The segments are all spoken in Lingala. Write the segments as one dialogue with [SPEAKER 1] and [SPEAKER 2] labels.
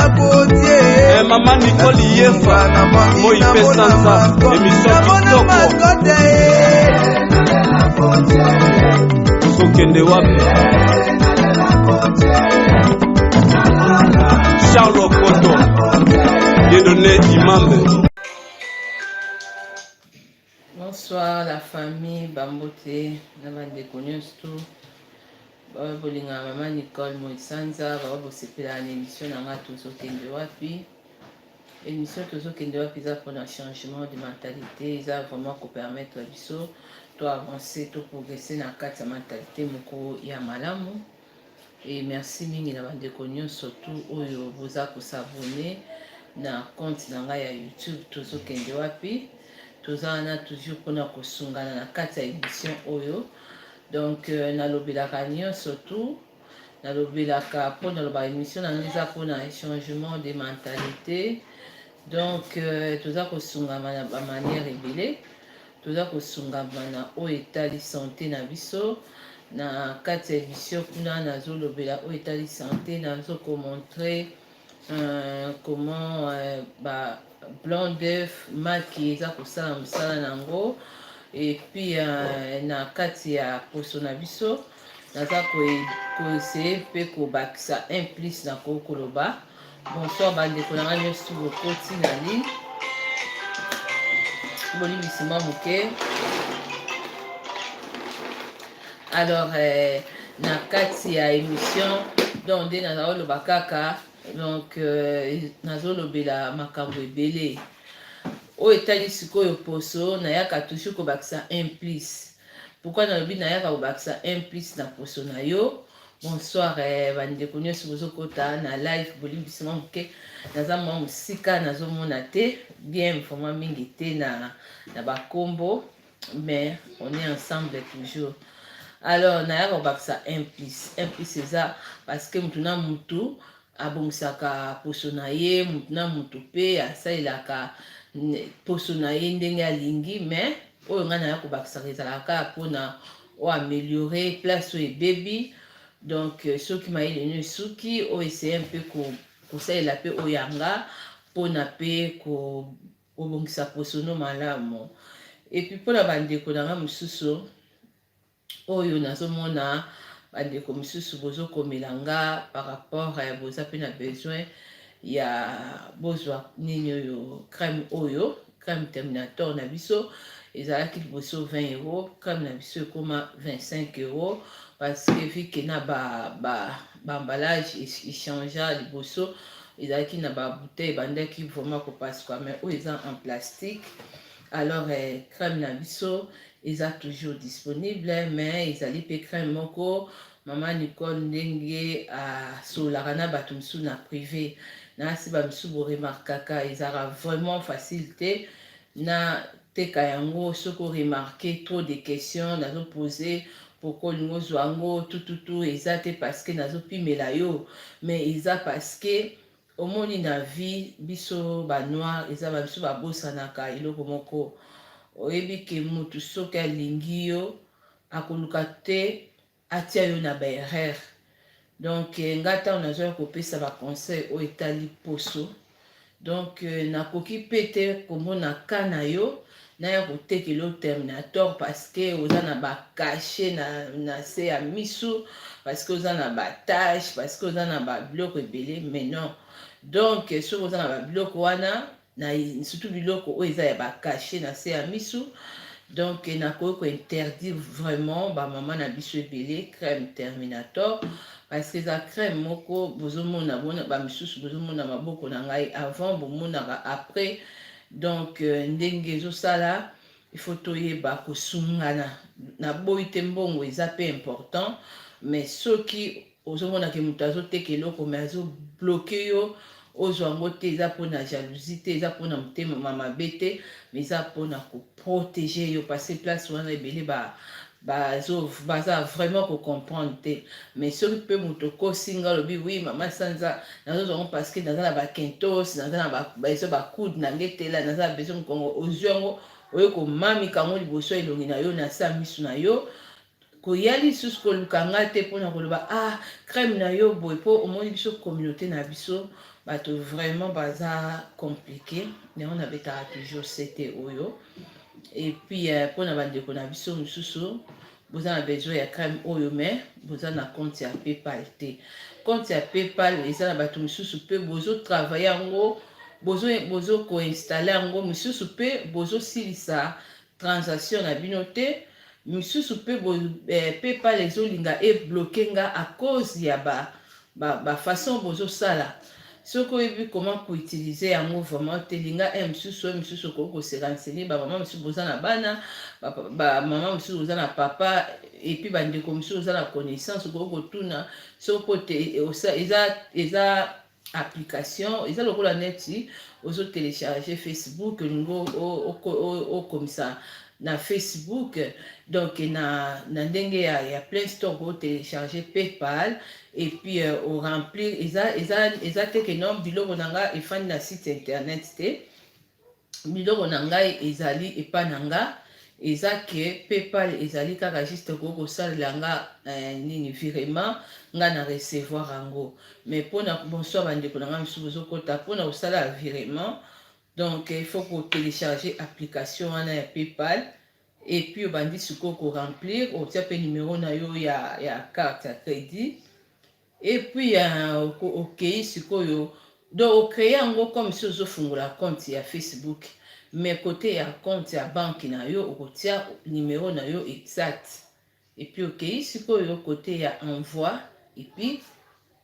[SPEAKER 1] Maman Nicole Yefa, moi il Sansa, émission Kitoko. Sokende wapi? Charles Koto, Dieudonné Imambe.
[SPEAKER 2] Bonsoir la famille Bambote, Nabande Konyosto, Bolinga Maman Nicole Moisanza, Babosepela l'émission Nanga Tozo Kende Wapi. L'émission Tozo Kende Wapi, ça pour un changement de mentalité, ça vraiment pour permettre à biso to avancer, to progresser dans la mentalité moko ya malamu. Et merci mingi na bande konyo surtout oyo boza ko s'abonner na compte nanga ya YouTube Tozo Kende Wapi. Tozana toujours pona kosungana na kati ya émission oyo. Donc nalobelaka nyo surtout nalobelaka pona loba émission nanga pona changement de mentalité. Donc toza kosungama na ba manière ebele. Toza kosungama na o etali santé na biso na kati ya émission kuna nazolobela o etali santé nazo ko montrer comment blanc d'œuf maki eza kosala mosala nango et puis na kati ya poso na biso naza koessaye mpe kobakisa un plus na koloba. Bonsoir bandeko nanga nyonso bokoti na ligne bolibisima moke. Alors na kati ya émission donc nde naza koloba kaka. Donc nazolobela makambo ebele oyo etali sikoyo poso nayaka toujours kobakisa un plus. Pourquoi nalobi nayaka kobakisa un plus na poso na yo? Bonsoir bandeko nyonso bozokota na live bolimbisima moke naza mwa mosika nazomona te bien vraiment mingi te na bakombo mais on est ensemble toujours. Alors nayaka kobakisa un plus eza parce que mutu na mutu abomisaka poso na ye, mutu na mutu pe asalelaka poso na ye ndenge alingi. Mais oyo nga naya kobakisaka ezalaka mpona oaméliorer place oyo ebebi. Donc soki mayele nyo esuki oyo eseye mpe kosalela mpe oyo yanga mpona mpe kobongisa poso no malamu. Et puis mpona bandeko nanga mosusu oyo nazomona bandeko misusu bozokomela nga par rapport boza mpe na besoin ya bozwa nini oyo crème terminator na biso ezalaki liboso 20 €, crème na biso ekoma 25 € parce que vu que na emballage échangea liboso ezalaki na bouteille bandaki vraiment kopasuka mais oyo eza en plastique. Alors crème na biso eza toujours disponible mais ezali pe crème moko Maman Nicole ndenge asolaka na bato mosusu na privé nasi bamisusu boremarkaka ezalaka vraiment facilité na teka yango soki oremarke trop de questions nazopose pourquoi olingi ozwa yango tututu eza te parce que nazopimela yo mais eza parce que omoni na vie biso banoir eza bamisu babosanaka eloko moko oyebi ke mutu soki alingi yo akoluka te atia yo na baerreur. Donc nga ntango nazwaki kopesa baconseil oyo etali poso donc nakoki mpe te komona ka na yo naya kotekela terminator parce que oza na bakache na se ya misu parce que oza na batache parce que oza na babiloko ebele mais non. Donc soki oza na babiloko wana surtout biloko oyo eza ya bakache na se ya misu donc nakoki kointerdire vraiment bamama na biso ebele crème terminator parce que eza crème moko bozomona bamisusu bozomona maboko na ngai avant bomonaka après. Donc ndenge ezosala il faut toyeba kosungana na boyi te mbongo eza pe important mais soki ozomonaka moto azoteka eloko mais azobloke yo ozwa yango te eza mpona jalousie te eza mpona motema mabe te mais eza mpona koprotege yo parce que place wana ebele baza vraiment kocomprendre te. Mais soki mpe moto kosinga alobi oui mama sanza nazozwa yango parce que naza na bakentos naza na baeso bakude na ngetela naza na besoin mokongo ozwi yango oyo komamika yango liboso elongi na yo na sa misu na yo koya lisusu koluka nga te mpona koloba crème na yo boye mpo omoni biso communauté na biso bato vraiment baza compliqué yango nabetaka toujours sete oyo. Et puis mpona bandeko na biso mosusu boza na besoin ya crème oyo mais boza na compte ya PayPal te. Compte ya PayPal eza na bato mosusu mpe bozotravaille yango bozokoinstalle yango, mosusu mpe bozosilisa transaction na bino te, mosusu mpe PayPal ezolinga ebloke nga à cause ya façon bozosala. Soki oyebi comment koutilize yango vraiment telinga mosusu okoki koserenseigner bamama mosusu boza na bana, bamama mosusu boza na papa, epuis bandeko mosusu oza na connaissance okoki kotuna soki po te eza application eza lokola neti ozotélécharge Facebook olingo okomisa na Facebook. Donc na ndenge ya Play Store ko télécharger PayPal et puis au remplir eza te que non biloko na nga efandi na site internet te, biloko na ngai ezali epa na nga eza ke PayPal ezali kaka juste ko salela nga nini virement nga na recevoir yango. Mais pona bonsoir bandeko na nga misusu bozokota pona kosala virement, donc il faut ko télécharger application wana ya PayPal et puis obandi sikoyo ko remplir otia pe numéro na yo ya carte ya crédit et puis okei sikoyo donc ocréer yango comme si ozofungola compte ya Facebook, mais côté ya compte ya banque na yo okotia numéro na yo exact et puis okei sikoyo côté ya envoi et puis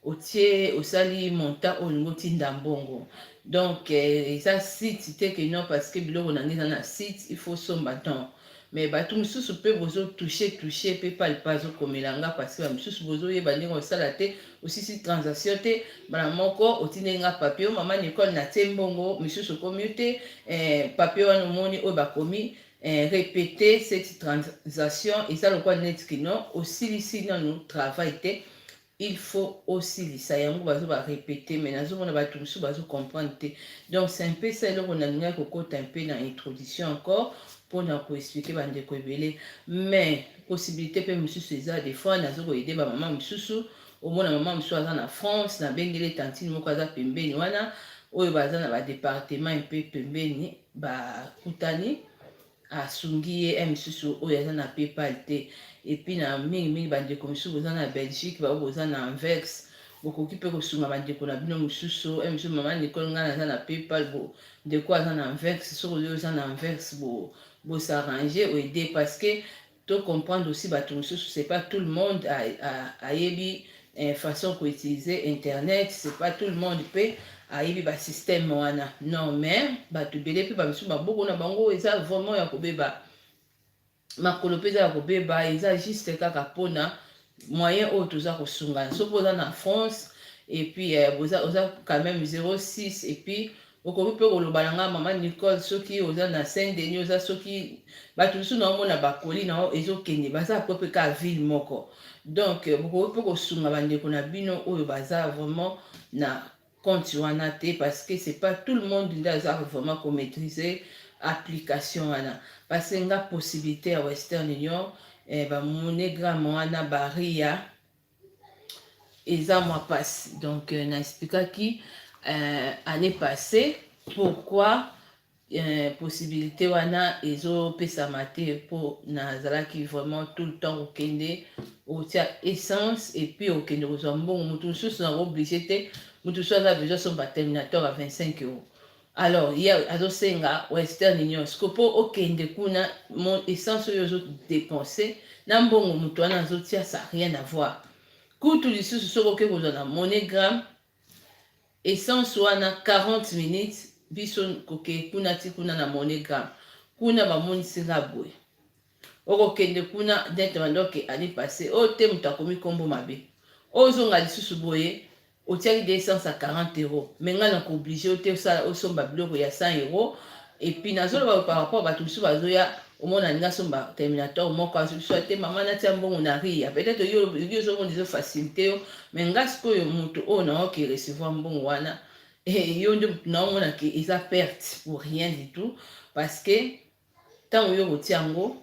[SPEAKER 2] otie osali montant olingo tinda mbongo. Donc eza site te que non parce que biloko na ngai na site il faut somba donc mais bato mosusu mpe toucher PayPal pa azokomela nga parce que bamosusu bozoyeba ndenge osala te osisi transaction te bana moko otindeli nga papier mama Nicole na tie mbongo mosusu okomi te papier wana omoni oyo bakomi répéter cette transaction eza lokwa neti kino osilisi nanu travail te, il faut osilisa yango bazo mais nazomona bato mosusu bazocomprendre te. Donc c'est un peu ça eloko nalingaki kokota un peu na introduction encore mpona koexplike bandeko ebele, mais possibilité mpe mosusu eza des fois nazokoyede bamama mosusu omona mama mosusu aza na France nabengeli tantine moko aza pembeni wana oyo baza na badepartement mpe pembeni bakutani asungi ye mosusu oyo aza na PayPal te. Et puis na mingi bandeko mosusu boza na Belgique boza na Anvers bokoki mpe kosunga bandeko na bino mosusu mosusu mama Nicole nga naza na PayPal ndeko aza na Anvers soki oyo oza na Anvers s'arranger ou aider parce que to comprendre aussi bato mosusu c'est pas tout le monde ayebi façon ko utiliser internet, c'est pas tout le monde peut ayebi ba système wana non, mais bato bele pe ba mosusu maboko na bango eza vraiment ya kobeba makolo mpe eza ya kobeba eza juste kaka mpona moyen oyo toza kosungana soki oza na France et puis oza quand même 06 et puis okoki mpe koloba na nga mama Nicole soki oza na Saint-Denis oza soki bato mosusu naomona bakoli nao ezokende baza mpe ka ville moko, donc bokoki mpe kosunga bandeko na bino oyo baza vraiment na compte wana te parce que c'est pas tout le monde nde aza vraiment komaîtriser application wana parce que nga possibilité ya Western Union bamonogramme wana baria eza mwa pasi. Donc na expliquaki année passée pourquoi possibilité wana ezopesama te mpo nazalaki vraiment tout le temps okende otia essence et puis okende kozwa mbongo motu mosusu na obligé te motu mosusu aza besoin somba terminateur à 25 €. Alors ye azosenga Western Union siko mpo okende kuna mon essence oyo ozodepense na mbongo motu wana azotia ça rien à voir. Kutu lisusu soki oke kozwa na MoneyGram essence wana 40 minutes biso koke kuna ti kuna na MoneyGram kuna bamonisi nga boye okokende kuna dete bandoke ani passé o te moto akomi kombo mabe ozonga lisusu boye otiaki de essence à 40 €, mais nga na kooblige ote osomba biloko ya 100 € et puis nazoloba par rapport bato mosusu bazoya omona ninga somba terminateur moko azobiso te mama natia mbongo na ria peut-être yo ozomona ezo facilité yo, mais nga sikoyo moto oyo naoki recevoir mbongo wana yo nde naomona ke eza perte pour rien du tout parce que ntango yo kotia yango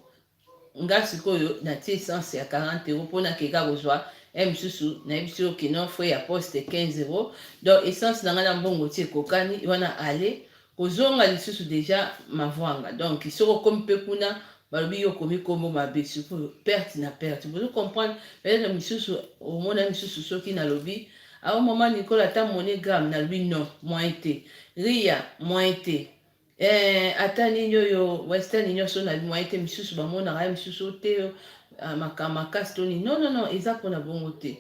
[SPEAKER 2] nga sikoyo natie essence ya 40 € mpona keka kozwa misusu na biso que non frais ya poste 15 €. Donc essence na ngana mbongo tie kokani wana ale kozonga lisusu déjà mavwanga. Donc soko comme pe kuna balobi yo komi kombo mabe surtout perte na perte. Vous comprendre peut-être misusu au mona misusu soki na lobi awa maman Nicole ata monogramme na lobi non moins te ria moins te ata nini oyo western nyonso na moins te misusu bamonaka misusu te makasi toni non eza mpona bongo te.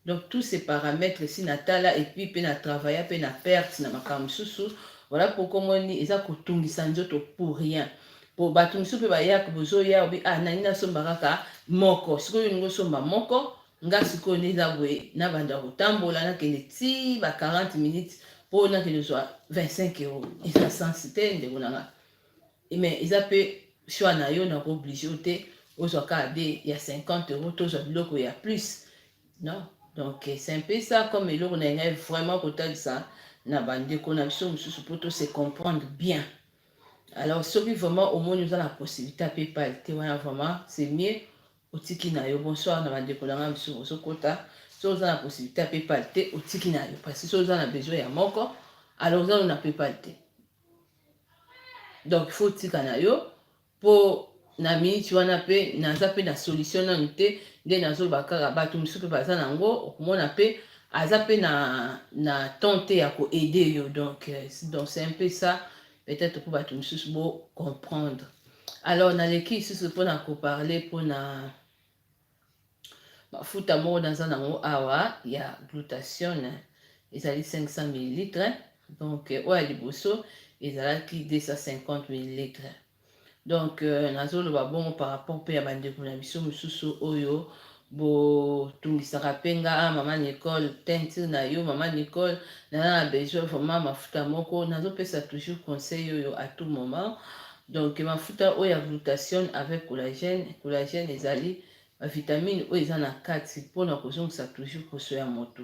[SPEAKER 2] Donc tous ces paramètres si natala et puis pe na travailler pe na perte na makambo misusu. Voilà pourquoi moni eza kotungisa nzoto pour rien. Po bato misusu pe bayaka bozoya obi nani nasombaka kaka moko sikoyo ningo somba moko nga sikoyo neza boye na banda kotambola nakende ti ba 40 minutes po nakende zwa 25 €. Eza sens te ndeko nanga. Mais eza pe choix na yo na ko obligé te ozwa kaka de ya 50 € tozwa biloko ya plus. Non. Donc c'est un peu ça comme eloko na ngai vraiment kotalisa na bandeko na biso mosusu po to se comprendre bien. Alors soki vraiment au moins nous avons la possibilité à PayPal te wana vraiment c'est mieux otiki na yo. Bonsoir na bandeko na nga biso ozokota so oza na possibilité à PayPal te otiki na yo parce que so oza na besoin ya moko alors oza na PayPal te. Donc il faut tika na yo po na minute wana pe naza pe na solution nanu te nde nazoloba kaka bato mosusu pe baza nango okomona pe aza pe na temps te ya koaider yo. Donc c'est un peu ça peut-être pour bato mosusu bo comprendre. Alors naleki lisusu mpona koparle mpona mafuta moko naza nango awa ya glutation ezali 500 ml. Donc oyo ya liboso ezalaki 250 ml. Donc nazoloba bongo par rapport pe ya bandeko na biso mosusu oyo botungisaka pe nga mama Nicole teinture na yo mama Nicole naza na besoin vraiment mafuta moko nazopesa toujours conseil oyo à tout moment. Donc mafuta oyo ya glutation avec collagène ezali vitamine oyo eza na kati mpona kozongisa toujours poso ya moto.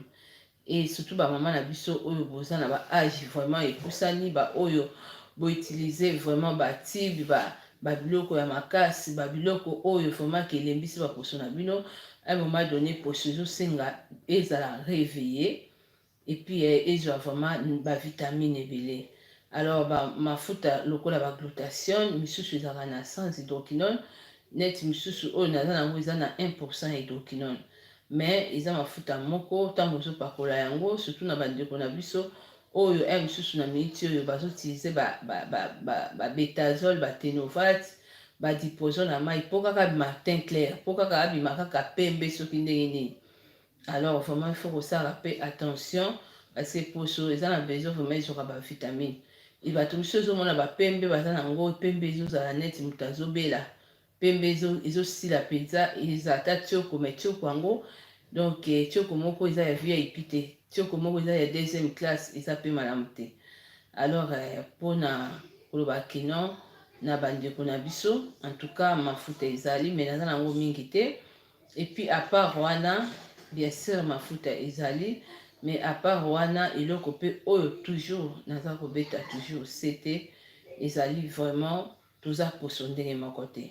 [SPEAKER 2] Et surtout bamama na biso oyo boza na ba age vraiment ekusani ba oyo boutiliser vraiment batibe babiloko ya makasi babiloko oyo vraiment kelembisi baposo na bino à un moment donné poso ezosenga ezala réveillé et puis ezwa vraiment bavitamine ebele. Alors mafuta lokola baglutation misusu ezalaka na sans hydroquinone net misusu oyo naza nango eza na 1% hydroquinone. Mais eza mafuta moko ntango ozopakola yango surtout na bandeko na biso oyo misusu na miniti oyo bazotilize babetazole batenovate badipozo na mai po kaka matin clair po kaka abima kaka pembe soki ndenge nini. Alors vraiment il faut kosala pe attention parce que poso eza na besoin vraiment ezwaka bavitamine. E bato miso ezomona bapembe baza nango pembe ezozala neti moto azobela pembe ezosila mpenza eza ata tioko me tioko yango. Donc tioko moko eza ya VIP te tioko moko eza ya deuxième classe eza pe malamu te. Alors mpona koloba kino na bandeko na biso en tout cas mafuta ezali mais naza nango mingi te. Et puis à part wana bien sûr mafuta ezali mais à part wana eloko pe oyo toujours naza kobeta toujours c'était ezali vraiment toza poso ndenge moko te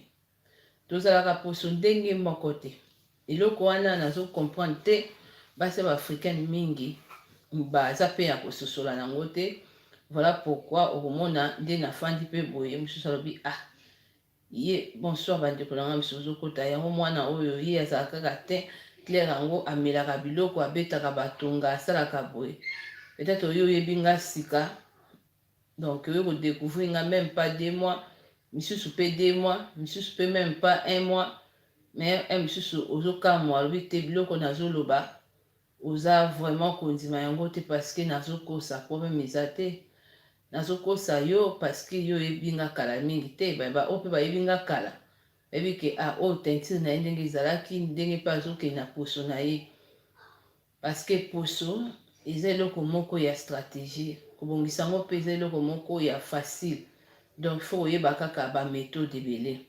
[SPEAKER 2] tozalaka poso ndenge moko te. Eloko wana nazo comprendre te basi baafricaine mingi baza pe ya kososola nango te. Voilà pourquoi okomona nde nafandi pe boye mosusu alobi ye bonsoir bandeko na nga miso ozokota yango mwana oyo ye azalaka kaka te clair yango amelaka biloko abetaka batonga asalaka boye peut-être oyo oyebi nga sika donc oyo kodécouvrir nga même pas 2 mois misusu pe 2 mois misusu pe même pas 1 mois mais misusu ozokamwa alobi te biloko nazoloba oza vraiment kondima yango te parce que nazokosa problème eza te nazokosa yo parce que yo oyebi nga kala mingi te oyo mpe bayebi nga kala bayebi ke oyo teinture na ye ndenge ezalaki ndenge mpe azokende na poso na ye parce que poso eza eloko moko ya stratégie kobongisa yango mpe eza eloko moko ya facile. Donc il faut oyeba kaka baméthode ebele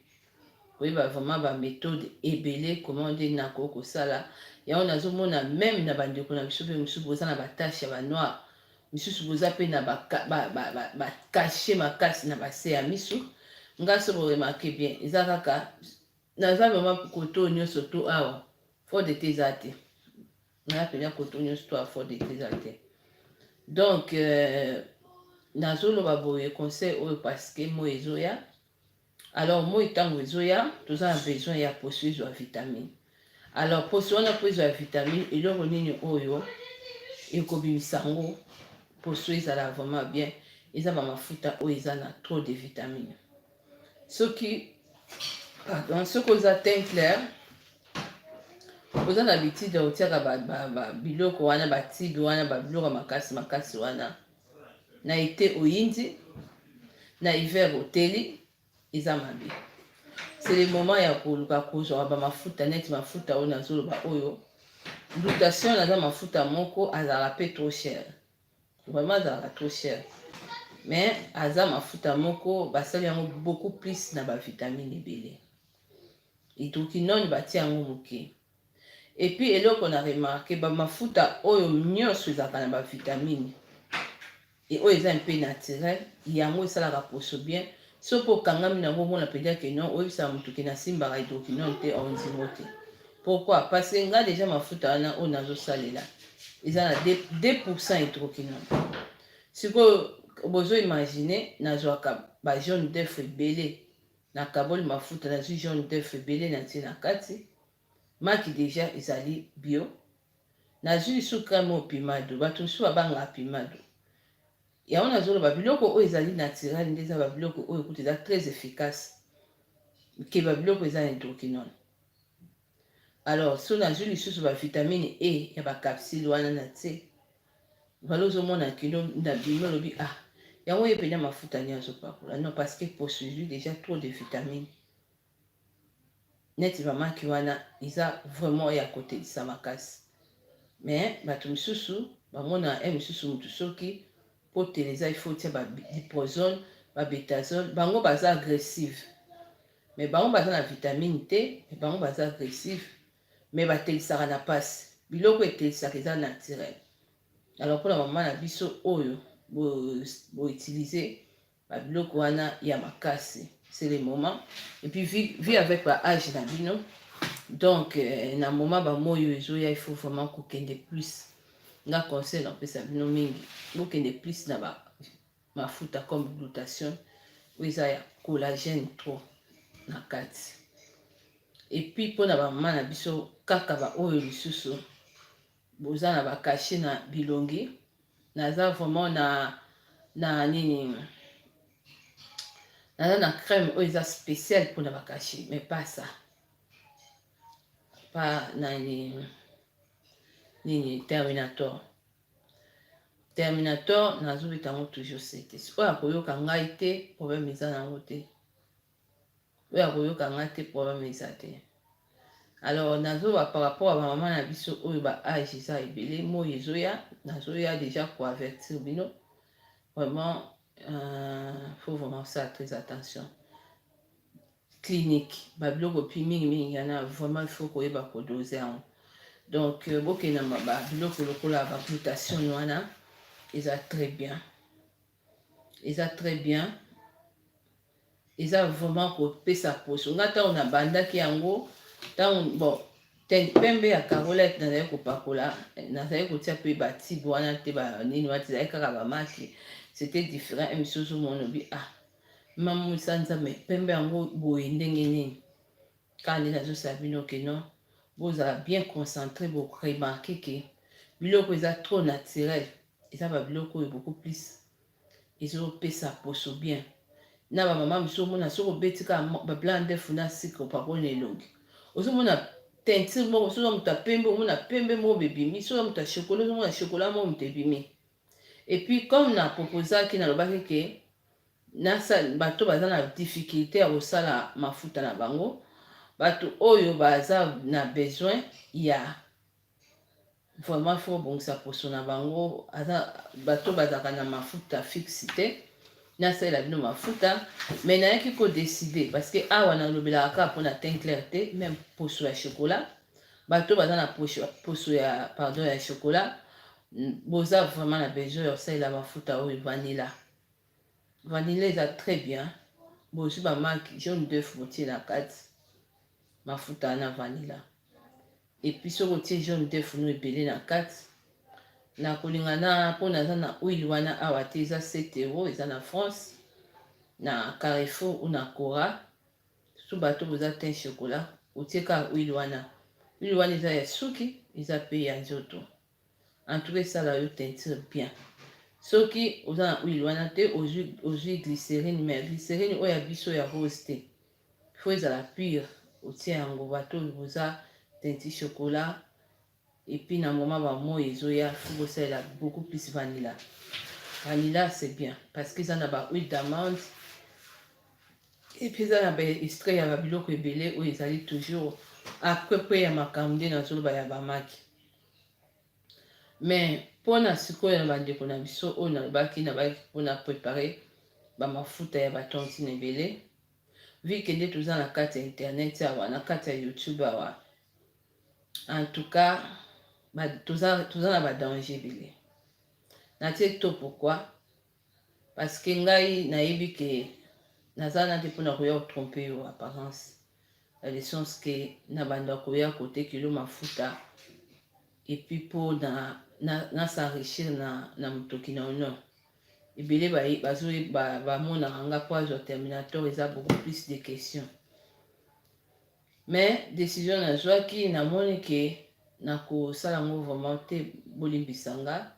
[SPEAKER 2] oyeba vraiment baméthode ebele comment nde nako kosala yango nazomona même na bandeko na biso mpe mosusu boza na batashe ya banoir misusu boza pe na bakashe makasi na base ya misu nga so boremake bien eza kaka naza vraiment koto nyonso to awa faute te eza te na pena koto nyonso to afort degrés te. Donc nazoloba boye conseil oyo parce que moi ezoya. Alors moi ntango ezoya toza na besoin ya poso ezwa vitamine. Alors poso wana po ezwa vitamine eloko nini oyo ekobimisa yango poso ezala vraiment bien, eza bamafuta oyo eza na trop de vitamine. Soki oza teint clair, oza na bitide otiaka biloko wana batibe wana babiloko makasi wana, na ete oyindi, na hiver oteli, eza mabe. C'est le moment ya koluka kozwa bamafuta neti mafuta oyo nazoloba oyo. Glutation naza mafuta moko azalaka pe trop cher, vraiment azalaka trop cher, mais aza mafuta moko basali yango beaucoup plus na bavitamine ebele. Hydroquinone batie yango moke. Et puis eloko na remarke bamafuta oyo nyonso ezalaka na bavitamine et oyo eza mpe naturel, yango esalaka poso bien. So po kangami nango mona mpenza ke non oyebisaka motu ke nasimbaka hydroquinone te ondimo te. Pourquoi? Parce que nga déjà mafuta wana oyo nazosalela eza na 2% hydroquinone. Sikoyo bozo imagine nazwaka ba jaune d'œuf ebele na kaboli mafuta nazwi jaune d'œuf ebele natie na kati, maki déjà ezali bio. Nazwi lisusu crème opimado, bato mosusu babangaka pimado. Yango nazoloba biloko oyo ezali naturel nde eza babiloko oyo kuta eza très efficace ke babiloko eza na hydroquinone. Alors so nazwi lisusu bavitamine E ya bacapsule wana na te, valo ozomona kilo na bino olobi yango ye pena mafuta ni azopakola. Non, parce que poso ezwi déjà trop de vitamine, neti bamaki wana eza vraiment ya kotelisa makasi. Mais bato misusu bamona misusu mutu soki poteleza il faut tia badiprozone, babétazole, bango baza agressive. Mais bango baza na vitamine T, mais bango baza agressive, mais batelisaka na pasi. Biloko etelisaka eza naturel. Alors pour la maman na biso oyo bo utiliser babiloko wana ya makasi, c'est le moment. Et puis vie avec ba âge na bino. Donc na moment ba moyo ezoya il faut vraiment kokende plus. Nga conseil napesa bino mingi bokende plus na mafuta comme glutation oyo eza ya collagène trop na kati. Et puis mpona bamama na biso kaka ba oyo lisusu boza na bakache na bilongi, naza vraiment na nini, naza na crème oyo eza spéciale mpona bakache, mais pas ça, pas na nini Terminator nazobeta yango toujours sete. Oyo akoyoka ngai te problème eza nango te, oyo akoyoka ngai te problème eza te. Alors nazoba par rapport à bamama na biso oyo ba âge eza ebele, moi ezoya nazoya déjà ko avertir bino vraiment faut vraiment faire très attention. Clinique babiloko pi mingi yana vraiment il faut koyeba kodose yango. Donc bokena babiloko lokola baglutation wana eza très bien, eza très bien, eza vraiment kopesa poso. Nga ntango na bandaki yango ntango bon pembe ya Carolette nazali kopakola, nazali kotia mpe batibe wana te banini wana ezali kaka bamaki, c'était différent. Misusu monobi mama sanza me pembe yango boye ndenge nini, kaka nde nazosala bino ke non bozala bien concentré, boremarke ke biloko eza trop naturel, eza babiloko oyo beaucoup plus ezopesa poso bien. Na bamama misusu omona soki obeti kaka bablanc d'œuf na sucre opakoli elongi, ozomona teinture moko, soki moto apembe omona pembe moko bebimi, soki moto ya chokola ozomona chokola moko moto ebimi. Et puis comme na proposaki nalobaki ke bato baza na difficulté ya kosala mafuta na bango, bato oyo baza na besoin ya vraiment faut bongisa poso na bango, bato bazalaka na mafuta fixe te, nasalela bino mafuta, mais nayaki kodeside parce que awa nalobelaka kaka mpona teint clair te, même poso ya chokola, bato baza na poso ya chokola, boza vraiment na besoin ya kosalela mafuta oyo vanilla. Vanilla eza très bien, bozwi bamaki jaune d'œuf botie na kati mafuta na vanilla, et puis soki otie jaune d'œuf no ebele na kati na kolinga na mpo naza na huile wana awa te eza 7 €, eza na France na Carrefour ou na Cora. So bato boza teint chocolat otie kaka huile wana eza ya suki eza pe ya nzoto, en tout cas esala yo teinture bien. Soki oza na huile wana te ozwi glycérine, mais glycérine oyo ya biso ya rose te, fo ezala pure, otie yango bato boza teinture chocolat. Et puis na moment bamo ezoya fo bosalela beaucoup plus vanilla. Vanilla c'est bien parce que ça na ba huile d'amande et puis ça na ba extrait ya biloko ebele oyo ezali toujours après ya makambo nde nazoloba ya bamaki. Mais mpona sikoyo na bandeko na biso oyo nalobaki mpona préparer bamafuta ya batontine ebele, vu ke nde toza na kati ya internet awa na kati ya YouTube awa, en tout cas toza na badanger ebele. Natie to pourquoi? Parce que ngai nayebi ke naza na te mpona koya kotrompe yo apparence, na le sens ke na banda koya kotekelo mafuta et puis mpo na s'enrichir na motoki na ono ebele bamonaka nga po azwa terminator eza beaucoup plus de questions. Mais décision nazwaki namoni ke nakosala yango vraiment te, bolimbisa nga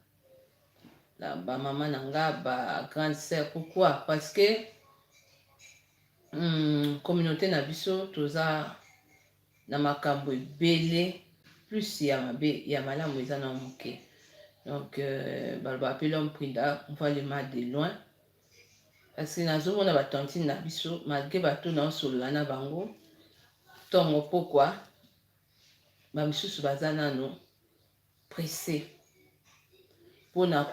[SPEAKER 2] bamama na nga bagrande sœur. Pourquoi? Parce que communauté na biso toza na makambo ebele plus ya mabe ya malamu eza na moke. Donc baloba pe l'homme prinda, on va le mal de loin parce que nazomona batontine na biso malgré bato naosolola na bango ntongo pokwa bamisusu baza nano pressé mpona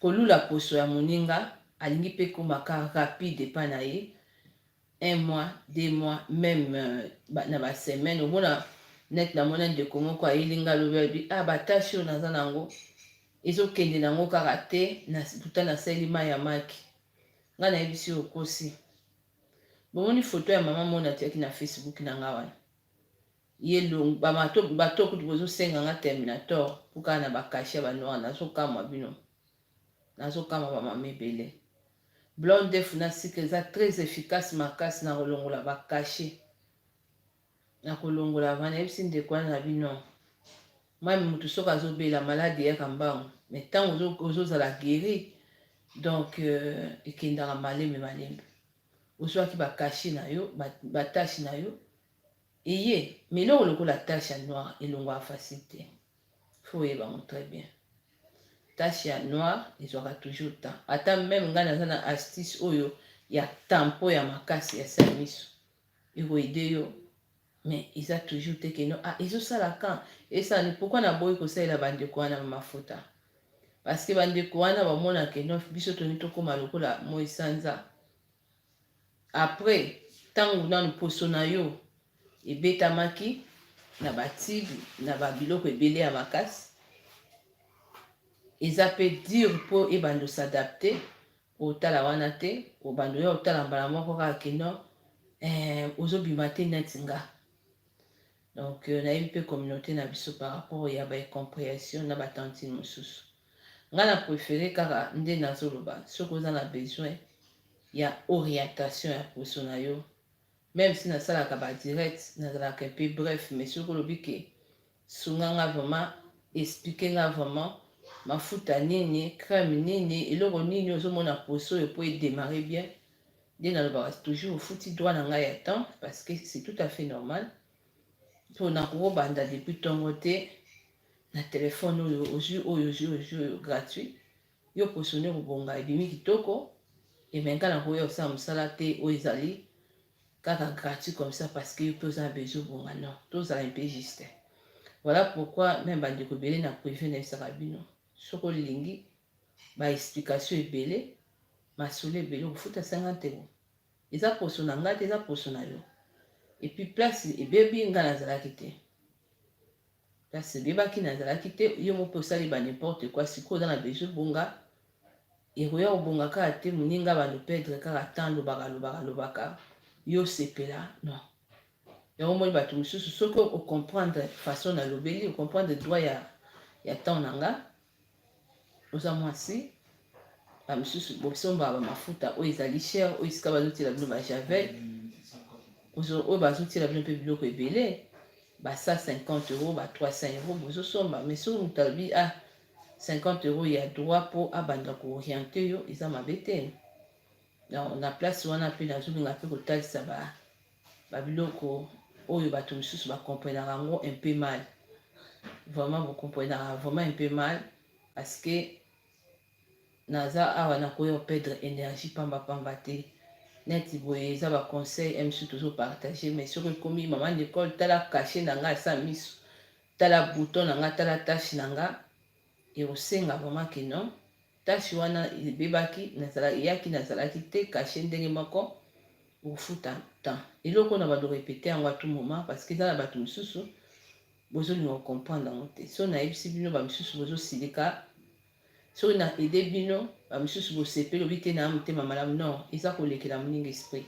[SPEAKER 2] kolula poso ya moninga, alingi mpe komaka rapide epa na ye 1 mois 2 mois même na basemaine. Omona net namona ndeko moko ayelinga alobi batashi oyo naza nango ezokende nango kaka te puta nasali mai ya maki. Nga nayebisi okosi bomoni foto ya mama mona atiaki na Facebook na nga wana yelongo bato kutu bozosenga nga terminator puka na bakashi ya banoir, nazokamwa bino, nazokamwa bamama ebele. Blanc d'œuf na sucre eza très efficace makasi na kolongola bakashi, na kolongola vana. Yebisi ndeko wana na bino mwami mutu soki azobela maladi eyaka mbangu, mais ntango ozozala guéri donc ekendaka malembe ozwaki bakashi na yo batashi na yo eye. Mais eloko lokola tache ya noir elongwaka facile te, fo oyeba ngo très bien. Tache ya noir ezwaka toujours temps, ata même ngai naza na astuce oyo ya tampo ya makasi ya sa miso ekoide yo, mais eza toujours te keno ezosala kan esali. Pourquoi naboyi kosalela bandeko wana mafuta? Parce que bandeko wana bamona keno biso toni tokóma lokola moi sanza. Après ntango nanu poso na yo ebetamaki na batibi na babiloko ebele ya makasi, eza pe dur mpo ebando s'adapter otala wana te, obando ya otala mbala moko kaka keno ozobima te neti nga. Donc nayebi mpe communauté na biso par rapport ya baincompréhension na batantine mosusu. Nga na préféré kaka nde nazoloba soki oza na besoin ya orientation ya poso na yo, même si nasalaka badirect nazalaka mpe bref, mais soki olobi ke sunga nga vraiment, explique nga vraiment mafuta nini, crème nini, eloko nini ozomona poso oyo po edémarrer bien, nde nalobaka toujours ofuti droit na ngai ya temps parce que c'est tout à fait normal. mpo nakobanda depuis ntongo te na telefone oyo ozwi gratuit yo poso nde kobonga ebimi kitoko, emenga na koya osala mosala te oyo ezali kaka gratuit comme ça parce que yo mpe oza na besoin bonga. Non, tozala mpe juste. Voilà pourquoi même bandeko ebele na privé nayebisaka bino soki olingi baexplication ebele masolo ebele okofuta 50 €. Eza poso na ngai te, eza poso na yo. Et puis place ebebi nga nazalaki te, place ebebaki nazalaki te, yo mope osali ba n'importe quoi. Sikoyo oza na besoin bonga ekoya kobonga kaka te moninga bando perdre kaka temps lobaka yo sepela. Non, yango moni bato mosusu soki ocomprendre façon na lobeli ocomprendre droit ya temps na nga oza mwasi bamisusu bosombaka bamafuta oyo ezali cher oyo esika bazotiela bino bajavel oyo bazotiela bino mpe biloko ebele ba 150 euros ba 300 euros bozosomba mais soki moto alobi 50 euros ya droit mpo abanda kooriente yo eza mabe te na place wana mpe nazolinga mpe kotalisa babiloko oyo bato mosusu bakomprenaka yango un peu mal vraiment bokomprenaka vraiment un peu mal parce que naza awa nakoya perdre énergie pambapamba te neti boye eza baconseil msu tozopartage mais soki ekomi mama nicole tala kashe na nga asa miso tala bouton na nga tala tashe na nga ekosenga vraiment ke non tashe wana ebebaki eyaki nazalaki te kashe ndenge moko ofuta temps eloko na bado répéter yango à tout moment parce que eza na bato mosusu bozolinga comprendre yango te so nayebisi bino bamisusu bozosilika soki na ede bino bamisusu bosepeli obi te na motema malamu non eza kolekela moninga esprit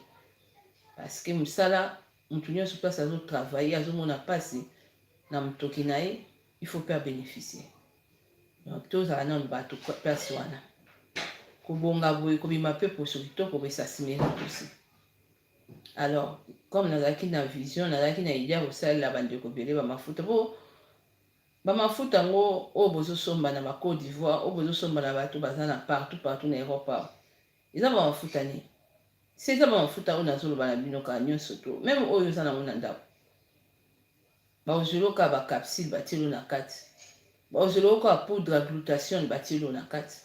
[SPEAKER 2] parce que mosala motu nyonso place azotravaille azomona mpasi na motoki na ye il faut mpe abénéficie donc tozala nano bato place wana kobonga boye kobima mpe poso kitoko boesasimeli aussi. Alors comme nazalaki na vision nazalaki na idée ya kosalela bandeko ebele bamafuta po bamafuta yango oyo bozosomba na Côte d'Ivoire oyo bozosomba na bato baza na partout na Europe awa eza bamafuta nini si eza bamafuta oyo nazoloba na bino kaka nyonso to meme oyo oza nango na ndako baozoloka bacapsule batielo na kati baozoloka poudre ya glutation batielo na kati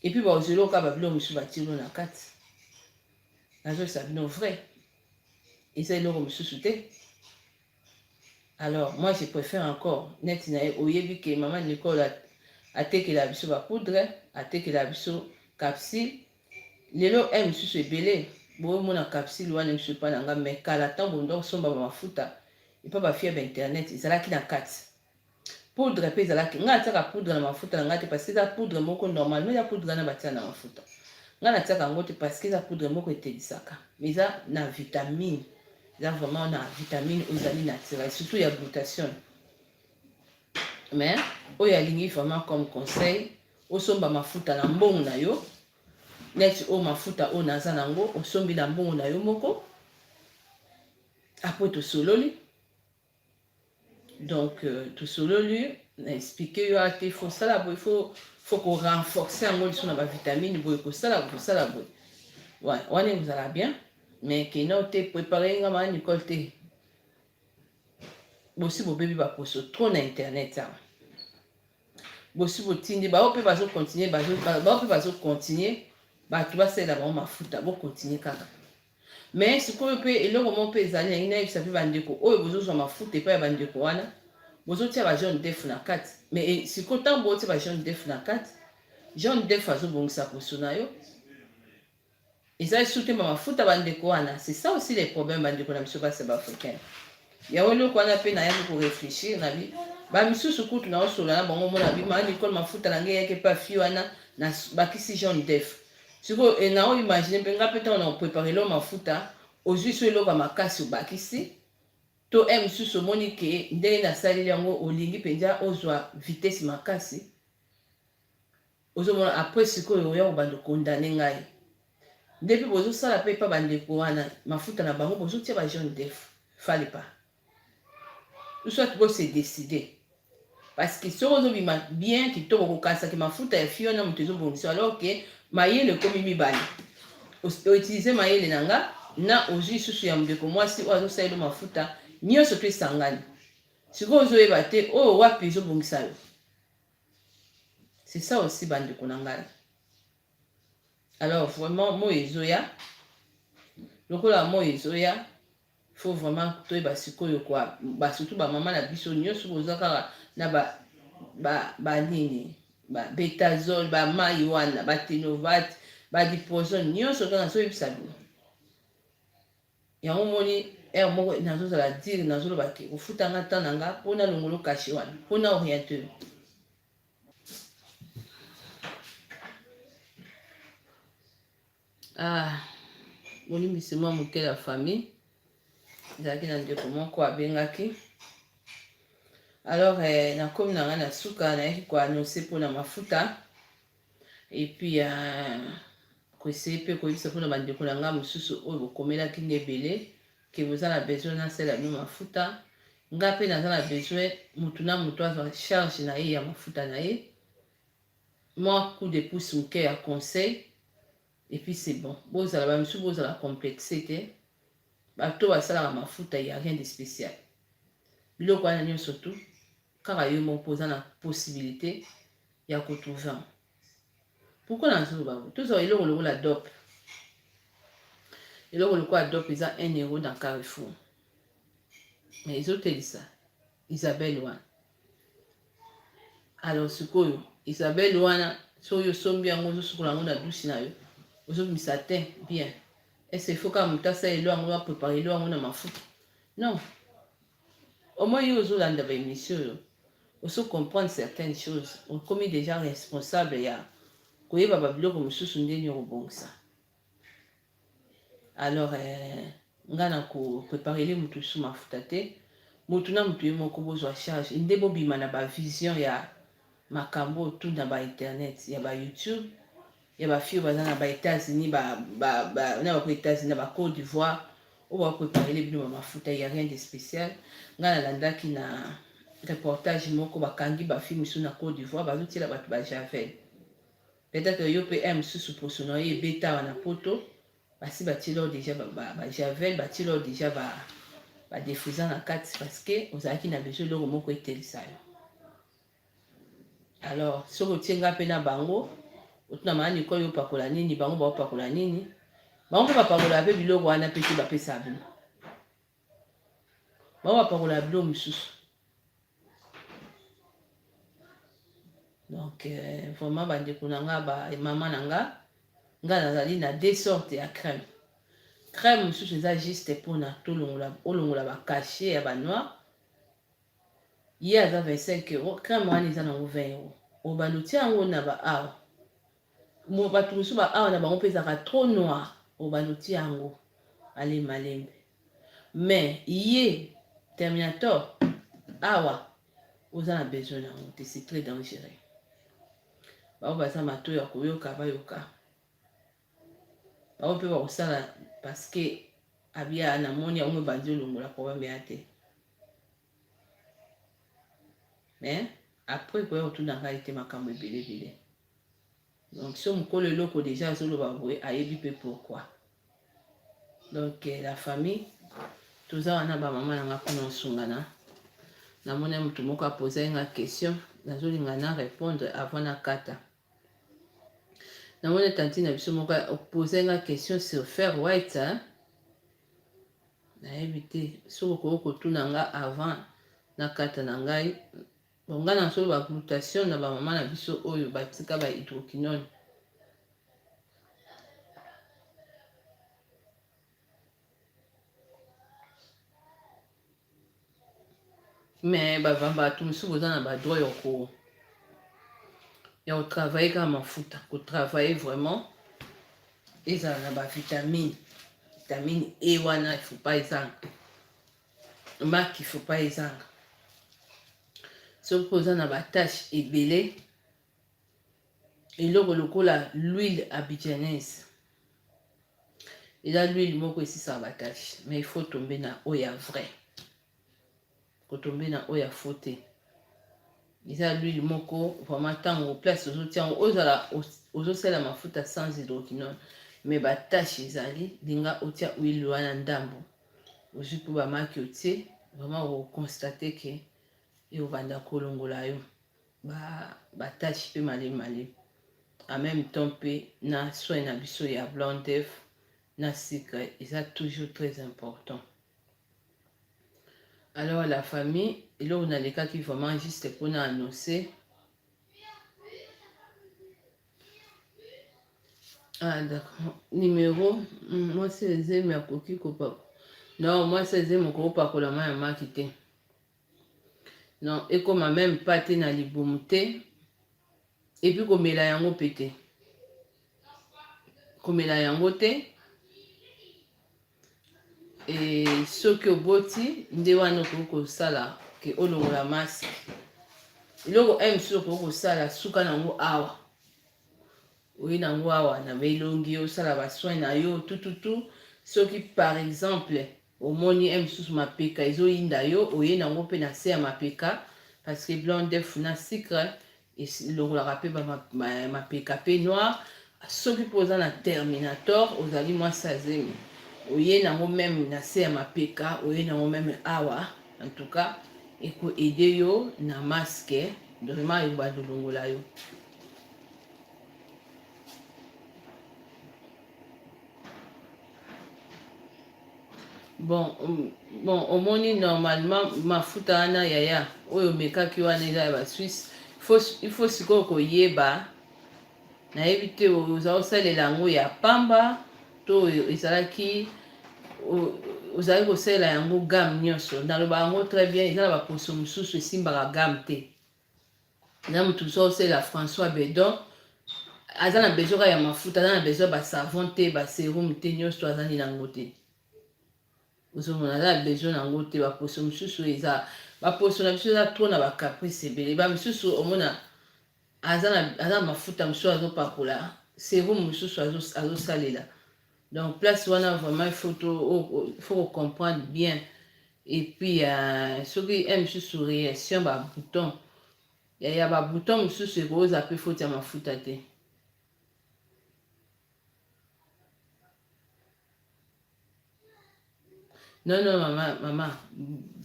[SPEAKER 2] epuis baozoloka babiloko mosusu batielo na kati nazoyesa bino vrai eza eloko mosusu te. Alors moi je préfère encore neti na ye oyebi ke mama Nicole atekela biso bapoudre atekela biso capsule lelo mosusu ebele boomona capsule wana mosusu epa na nga mais kala ntango ndo osomba bamafuta epa bafia bainternet ezalaki na kati poudre mpe ezalaki ngai natiaka poudre na mafuta na ngai te parce que eza poudre moko normal mais eza poudre wana batia na mafuta ngai natiaka yango te parce que eza poudre moko etelisaka mais eza na vitamine eza vraiment na vitamine oyo ezali naturel surtout ya glutation mais oyo alingi vraiment comme conseil osomba mafuta na mbongo na yo neti oyo mafuta oyo naza nango osombi na mbongo na yo moko apres tosololi donc tosololi na explique yo ate faut sala boye faut ko renforcer yango liso na bavitamine boye kosala boye wana ezala bien mais keno te préparer nga mama Nicole te bosi bobebi baposo trop na internet awa bosi botindi bao mpe bazocontinue bato basalela bango mafuta bocontinue kaka mais sikoyo mpe eloko moko mpe ezali yangi nayebisa mpe bandeko oyo bozozwa mafuta epai ya bandeko wana bozotia ba jaune d'œuf na kati mais sikoyo ntango bozotia ba jaune d'œuf na kati jaune d'œuf azobongisa poso na yo ezali surtout mafuta bandeko wana c'est ça aussi les problèmes bandeko na biso basi baafricaine yango eloko wana mpe nayaki koréfléchir na bi bamisusu kutu naosola na bango mona bi mama Nicole mafuta na ngai yaki mpe afi wana bakisi jaune d'œuf sikoyo nao imagine mpe nga mpe ntango na koprépare lo mafuta ozwi so eloko ya makasi obakisi to mosusu omoni ke ndenge nasaleli yango olingi mpenza ozwa vitesse makasi ozomona apres sikoyo oya kobanda kondane ngai nde mpe bozosala mpe epa bandeko wana mafuta na bango bozotia ba jaune d'œuf fale pas soit bose décider parce que soki ozobima bien kitoko kokanisaki mafuta ya fi wana moto ezobongisa alors ke mayele ekomi mibale outilize mayele na nga na ozwi susu ya ndeko mwasi oyo azosalela mafuta nyonso to esangani sikoyo ozoyeba te oyo wapi ezobongisa yo c'est ça aussi bandeko na ngai. Alors vraiment moi ezoya lokola moi ezoya faut vraiment toyeba sikoyo kwa surtout bamama na biso nyonso boza kaka na banini betazole bamai wana batenovat badiproson nyonso kaka nazoyebisa bino yango moni ere moko nazozala dire nazoloba ke ofutanga ntan na nga mpona longolo kashe wana mpona orienteur molimbisi mwa moke ya famille ezalaki na ndeko moko abengaki. Alors nakomi na nga na suka nayaki koannonce mpona mafuta epuis koeseye mpe koyebisa mpona bandeko na nga mosusu oyo bokomelaki nga ebele ke boza na besoin nasala bino mafuta. Nga mpe naza na besoin mutu na mutu azwa charge na ye ya mafuta na ye, moi coup de pouce moke ya conseil epuis c'est bon. Bozala bamisu bozala complexe te, bato basalaka mafuta ya rien de spécial. Biloko wana nyonso tu kaka yo moko oza na possibilité ya kotrouver. Pourquoi nazoloba bo tozala eloko lokola dope, eloko lokola dope eza 1 euro dans Carrefour, mais ezotelisa Isabelle wana. Alors sikoyo Isabelle wana soki osombi yango ozosukola yango na douche na yo ozobimisa te bien, est-ce il faut ka moto asala elo yango baprépare elo yango na mafuta? Non, au moins yo ozolanda baémission oyo oso comprendre certaines choses, okomi déjà responsable ya koyeba babiloko mosusu ndeni okobongisa. Alors nga na kopreparele mutu su mafuta te, mutu na mutu ye moko bozwa charge nde bobima na bavision ya makambo tu na bainternet ya bayoutube ya bafille baza na baétats-unis na bako états-unis na bacôte d'ivoire oyo bakopreparele bino bamafuta ya rien de spécial. Nga nalandaki na reportage moko bakangi bafille mosusu na Côte d'Ivoire bazotiela bato bajavel, peut-être yo mpe mosusu poso na yo ebetawa na poto basi batiela déjà bajavel, batiela déjà badefrisant na kati parce que ozalaki na besoin eloko moko etelisa yo. Alors soki otie nga mpe na bango otuna mayani ekolo opakola nini, bango baopakola nini, bango mpe bapakola mpe biloko wana mpe te bapesa bino, bango bapakola biloko mosusu. Donc vraiment bandeko na nga mama na nga nazali na 2 sortes ya crème. Crème mosusu eza juste mpona olongola bacachet ya banoir, ye aza 25 euros, crème wana eza nango 20 euros. Obaluti yango na baawa bato mosusu baawa na bango mpe ezaka trop noir, obaluti yango malembe. Mais ye Terminator awa oza na besoin nango te, c'est très dangereux. Bao baza mato ya koyoka bayoka, bao mpe bakosala parce que abia na moni yango ebandi olongola problème ya te. Mais après koya kotuna ngai te makambo ebele. Donc so mokolo eloko déjà azoloba boye ayebi mpe pourquoi. Donc la famille toza wana bamama na nga mpona osungana. Namoni motu moko aposa nga question, nazolinga na répondre avant na kata. Namoni tanti na biso moko oposa nga question sur fer white, nayebi te soki okoki kotuna nga avant na kata na ngai. Bonga na solo ba glutation na bamama na biso oyo batika ba hydroquinone. Mais bato mosusu boza na badroit ya kotravailler kaka mafuta, kotravailler vraiment ezala na bavitamine E wana il faut pas ezanga, marque il faut pas ezanga. Soki poza na batache ebele, eloko lokola l'huile abidjanaise eza l'huile moko esisaka batache, mais il faut tomber na oya vrai, kotombe na oya faux te. Eza l'huile moko vraiment tango place ozotiango ozala ozosala mafuta sans hydroquinone, mais batache ezali linga otia huile wana ndambo ozwi mpo bamaki otie vraiment okonstate ke eobanda kolongola yo batache mpe malemi. En même temps mpe na soin na biso ya blanc d'œuf na sucre eza toujours très important. Alors la famille eloko nalekaki vraiment juste mpona annoncer. D'accord. Numéro moi c'est ezemi akoki kopakola. Non, moi c'est ezemi okoki kopakola ma ya maki te. Non, ekoma même pas te na libumu te. Et puis komela yango mpe te. Komela yango te. et soki oboti nde wana okoki kosala ke olongola masque eloko mosusu okoki kosala suka nango awa oye nango awa na belongi osala basoin na yo tututu soki par exemple omoni mosusu mapeka ezoyinda yo oye nango mpe na se ya mapeka parce que blanc d'œuf na sucre elongolaka mpe mapeka mpe noir soki mpo oza na terminator ozali mwasi azemi oye nango meme na se ya mapeka oye nango meme awa en tout cas ekoede yo na masque vraiment ebanda olongola yo. Bon, omoni normalement mafuta wana yaya oyo omekaki wana eza ya Suisse il faut sikoyo koyeba nayebi te oza kosalela yango ya pamba to ezalaki ozali kosalela yango gamme nyonso naloba yango très bien eza na baposo mosusu esimbaka gamme te na motu so osalela François Bedon aza na besoin ya mafuta aza na besoin basavon te baserum te nyonso azali nango te ozomona aza na besoin nango te baposo mosusu eza baposo na biso eza to na bacaprice ebele bamisusu omona aza na mafuta mosusu azopakola serum mosusu azosalela donc place wana vraiment il faut comprendre bien et puis soki mosusu réaction babouton ya babouton mosusu ekoza mpe faute ya mafuta te. Non, maman,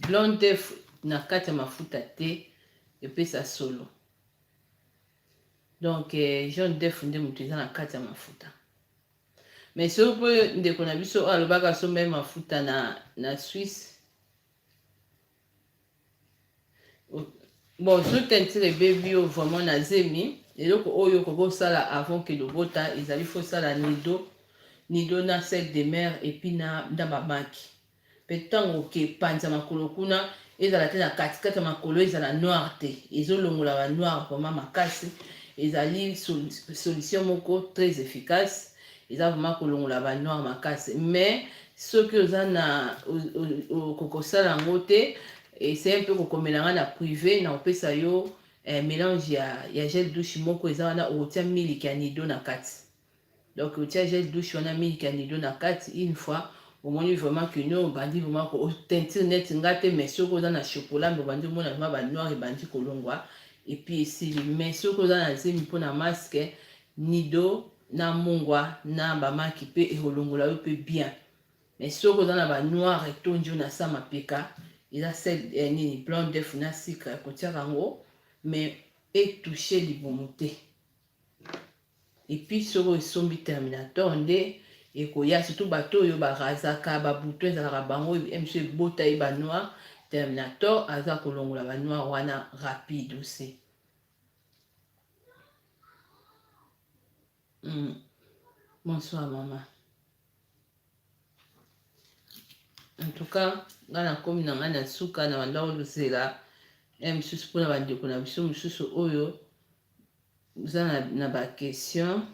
[SPEAKER 2] blanc d'œuf na kati ya mafuta te epesa solo donc jaune d'œuf nde moto eza na kati ya mafuta mais soki mpo ndeko na biso oyo alobaka so mpe mafuta na Suisse bon so tentire ebebi yo vraiment na zemi eloko oyo okoki kosala avant ke lobota ezali fo sala nido na sel de mer epuis na bamaki mpe ntango okepanza makolo kuna ezala te na katikati ya makolo ezala noir te ezolongola ba noir vraiment makasi ezali solution moko très efficace eza vraiment kolongola ba noir makasi mais soki oza na okokosala yango te essaye mpe kokomela nga na privé na opesa yo mélange ya gel douche moko eza wana okotia miliki ya nido na kati donc otia gel douche wana miliki ya nido na kati une fois omoni vraiment que no obandi vraiment otentire neti nga te mais soki oza na chocolat mpe obandi omona vraiment banoir ebandi kolongwa epuis esili mais soki oza na zemi mpona masque nido na mungwa na bamaki mpe ekolongola yo mpe bien mais soki oza na banoir etondi yo na sa mapeka eza sel nini blanc d'œuf na sucre kotiaka yango mais etouche libumu te epuis soki esombi terminator nde ekoya surtout bato oyo barazaka babuto ezalaka bango mso ebota ye banoir terminator aza kolongola banoir wana rapide aussi. Bonsoir maman. En tout cas nga nakomi na ngai na suka na banda olosela mosusu mpona bandeko na biso mosusu oyo oza na baquestion.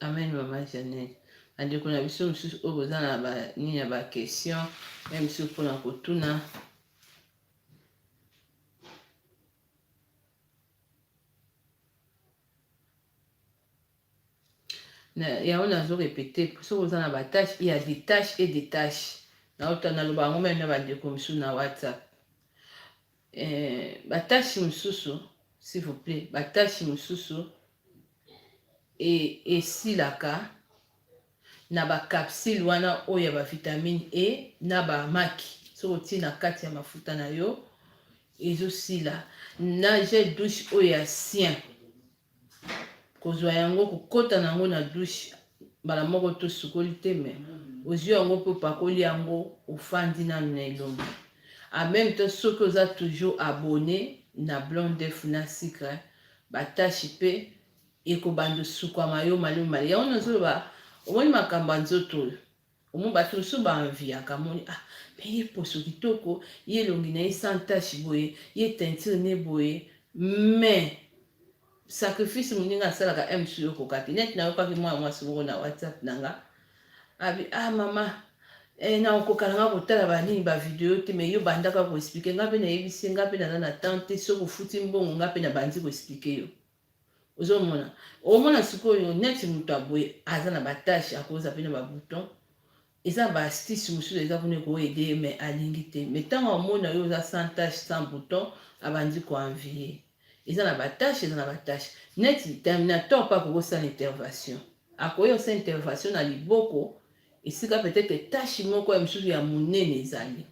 [SPEAKER 2] Amen maman Janelle. Bandeko na biso mosusu oyo oza na nini ya baquestion mosusu mpona kotuna yango nazorepete soki oza na batache il y a des tâches et des tâches naota naloba yango meme na bandeko mosusu na WhatsApp batache mosusu s'il vous plaît batache mosusu esilaka na bacapsule wana oyo ya bavitamine E na bamaki soki otie na kati ya mafuta na yo ezosila na gel douche oyo ya sien kozwa yango kokota nango na douche mbala moko tosukoli te me ozwi yango mpe opakoli yango ofandi nanu na elongi en même temps soki oza toujours abonné na blanc d'œuf na sucre batache mpe ekobanda osukwama yo malumale yango nazoloba omoni makambo ya nzoto oyo omoni bato mosusu baenviaka moni me ye poso kitoko ye elongi na ye sans tache boye ye teinture ne boye mais sacrifice moninga asalaka msu yo kokati net na yokaki mwana mwasi moko na WhatsApp nanga abi mama na okokala nga kotala banini bavideo te me yo bandaka koexplike nga mpe nayebisi nga mpe naza na tante soki ofuti mbongo nga mpe na bandi koexplike yo ozomona omona sikoyo neti moto aboye aza na batashe akoza mpe na babouton eza baastuce mosusu eza mpona koyede me alingi te me ntango omona yo oza sans tache sans bouton abandi koenvie eza na batashe eza na batashe neti terminateur mpe akokosala intervention akoyi osala intervention na liboko esika peut-être tache moko ya mosusu ya monene ezali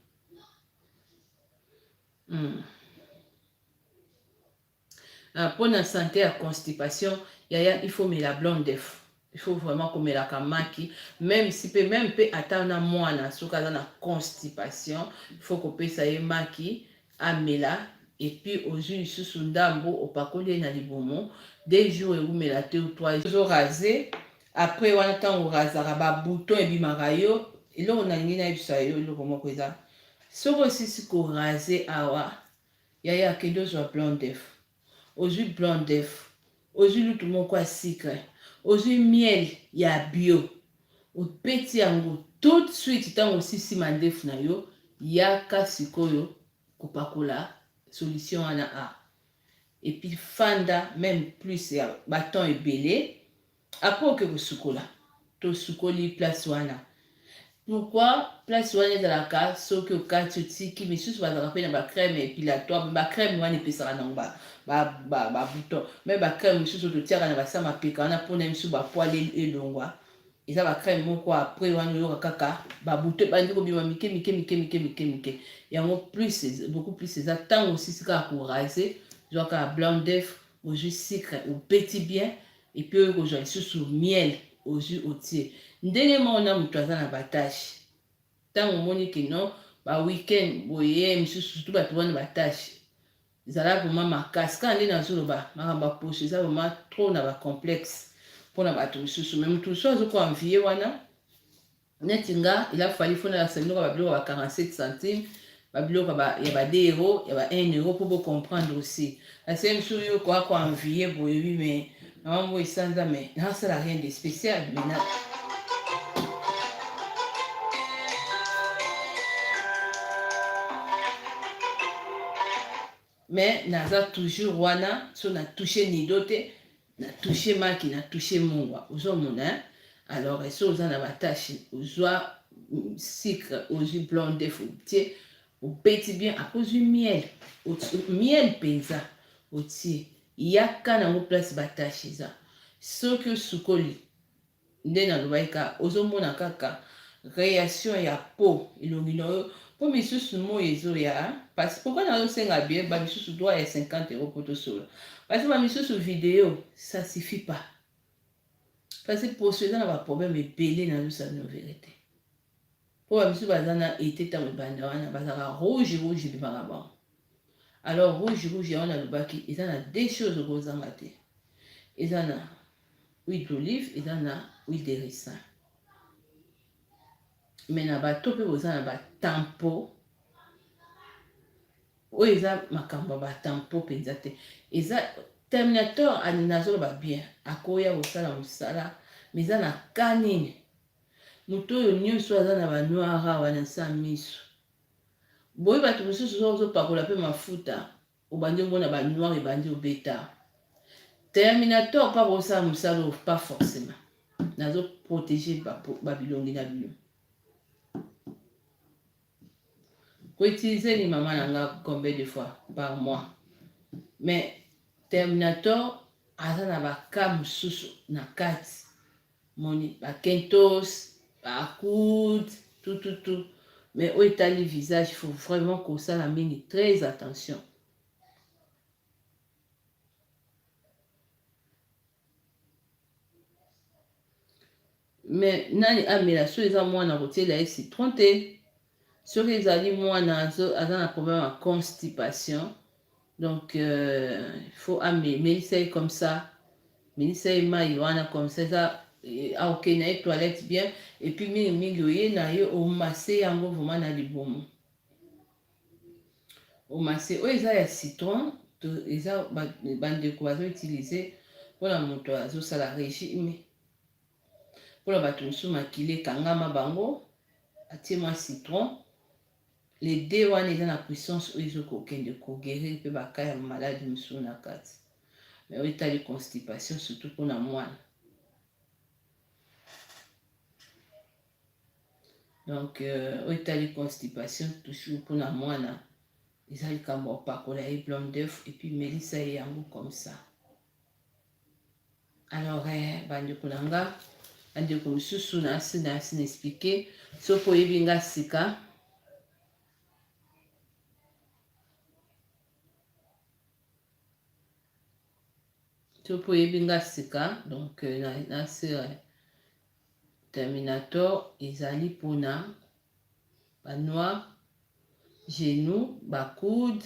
[SPEAKER 2] mpona santé ya constipation yaya il faut mela blanc d'œuf il faut vraiment komelaka maki même si pe même pe ata na mwana soki aza na constipation il faut kopesa ye maki amela et puis ozwi lisusu ndambo opakoli ye na libumu 2 jours eumela te ou 3 jours ozorase après wana ntango orazaka babouton ebimaka yo eloko nalingi nayebisa yo eloko moko eza soki osisi korase awa yaya akende ozwa blanc d'œuf ozwi blanc d'œuf ozwi lutu moko ya sucre ozwi miel ya bio opeti yango tout de suite ntango osisi mandefu na yo yaka sikoyo kopakola solution wana et puis fanda même plus ya baton ebele après oke kosukola tosukoli place wana pourquoi place wana ezalaka soki okati otiki misusu bazalaka mpe na bacrème épilatoire bacrème wana epesaka nango babouton me bacrème misusu totiaka na basa mapeka wana mpona misusu bapoile elongwa eza bacrème moko après wana oyoka kaka babouton bandi kobima mike yango plus beaucoup plus eza ntango osisi kaka korase zwaka blanc d'œuf ozwi sucre opeti bien et puis oyo kozwa lisusu miel ozwi otie ndenge moko na moto aza na batashe ntango omoni keno baweekend boye misusu surtout bato wana batashe ezala vraiment makasi kaka nde nazoloba makambo ya posho eza vraiment trop na bacomplexe mpona bato misusu me moto mosusu azokoanvie wana neti nga elafali fona yasa biloko ya babiloko ya 47 centime babiloko ya ba 2 euro ya ba 1 euro mpo bocomprendre aussi ase mosusu yo koa koanvie boye wi me mama mo esanza me nasala rien de spécial mena mais naza toujours wana so na touche nido te na touche maki na touche mongwa ozomona alors so oza na batashe ozwa sucre ozwi blanc d'œuf otie opeti bien après ozwi miel mpenza otie yaka nango place batashe eza soki osukoli nde nalobaki kaka ozomona kaka réaction ya peau elongi na yo mpo misusu moi ezoya parce pourquoi nazosenga bien bamisusu droit ya 50 euro mpo tosola parce que bamisusu video ça suffit pas parce que poso eza na baproblème ebele nazosala no vérité mpo bamisusu baza na ete ntango ebanda wana bazalaka rouge ebimaka bango alors rouge yango nalobaki eza na 2 choses okozanga te eza na huile d'olive eza na huile de ricin me na bato mpe boza na batampo oyo eza makambo ya batampo mpenza te eza terminateur nazoloba bien akoya kosala mosala me eza na ka nini moto oyo nyonso aza na banoira wana nsa miso boye bato mosusu ozopakola mpe mafuta obandi omona banoir ebandi obeta terminateur mpa kosala mosala oyo pas forcément nazoprotege babilongi na bino koutilize ni mama nanga combien de fois par mois mais terminateur aza na baka mosusu na kati moni bakentos bakude tout mais oyo etali visage il faut vraiment kosala mingi très attention mais nani amela so eza mwana kotiela ye citron te soki ezali mwana aza na problème ya constipation donc il faut amelisa ye comme ça melisa ye mai wana comme ça eza aokende na ye toilette bien et puis mingi oye na ye omase yango vraiment na libumu omase oyo eza ya citron eza bandeko bazoutilize mpona moto azosala régime, mpona bato mosusu makili ekangama bango atie mwa citron. Les deux wana eza na puissance oyo ezokokende koguérir mpe bakaya maladi mosusu na kati. Mais oyo etali constipation surtout mpona mwana. Donc oyo etali constipation toujours mpona mwana eza likambo opakola ye blanc d'œuf et puis melisa ye yango comme ça. Alors bandeko na nga, bandeko mosusu na asi na expliquer soki oyebi nga sika soki oyebi nga sika. Donc na sere Terminator ezali mpona banoir, genou, bakude